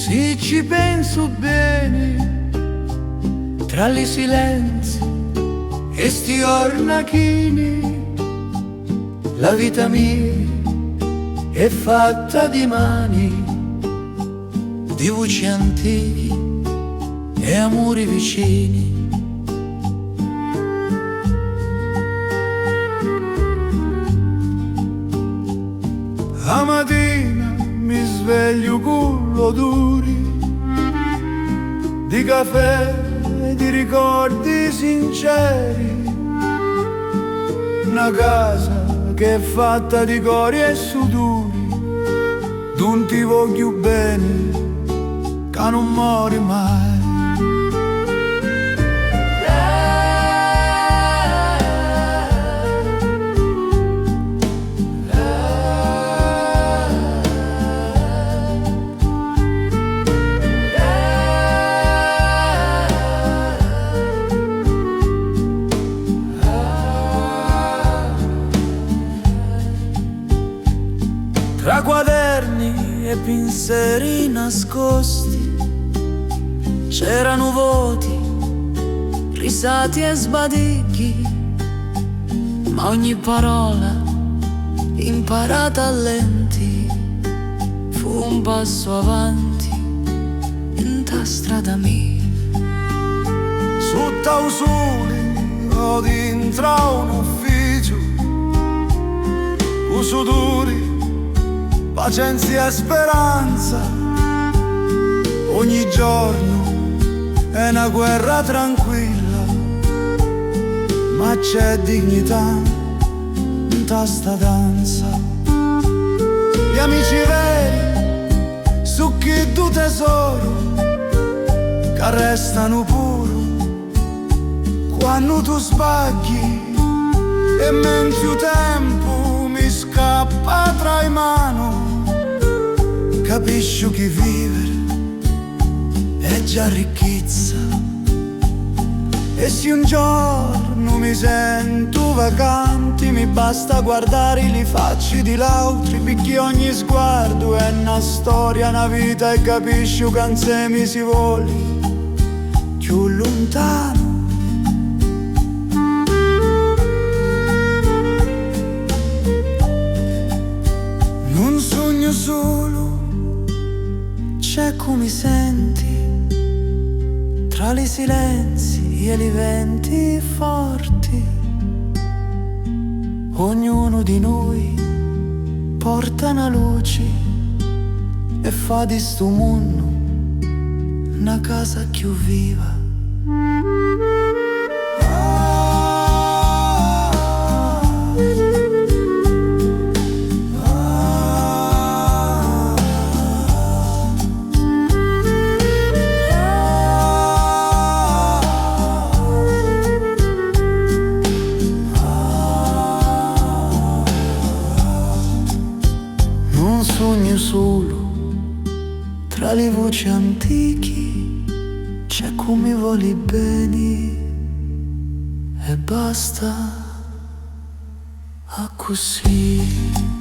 Se ci penso bene, tra i silenzi e sti ornachini, la vita mia è fatta di mani, di voci antichi e amori vicini. La mattina mi sveglio con l'odore di caffè, di ricordi sinceri, una casa che è fatta di cori e sudori, d'un ti voglio bene, che non muori mai. Tra quaderni e pensieri nascosti c'erano voti, risate e sbadichi, ma ogni parola imparata a lenti fu un passo avanti in ta strada mia. Sotto un sole o dentro un ufficio, con sudori, pazienza e speranza, ogni giorno è una guerra tranquilla, ma c'è dignità in sta danza. Gli amici veri, su chi tu tesoro, che restano puro quando tu sbagli, e mentre il tempo mi scappa tra le mani, capisci che vivere è già ricchezza. E se un giorno mi sento vacante, mi basta guardare le facce di l'altri, perché ogni sguardo è una storia, una vita, e capisci che insieme si vuole più lontano. Non sogno solo, c'è come senti, tra i silenzi e i venti forti, ognuno di noi porta una luce e fa di sto mondo una casa più viva. Non sogno solo, tra le voci antichi c'è come voli bene, e basta a così.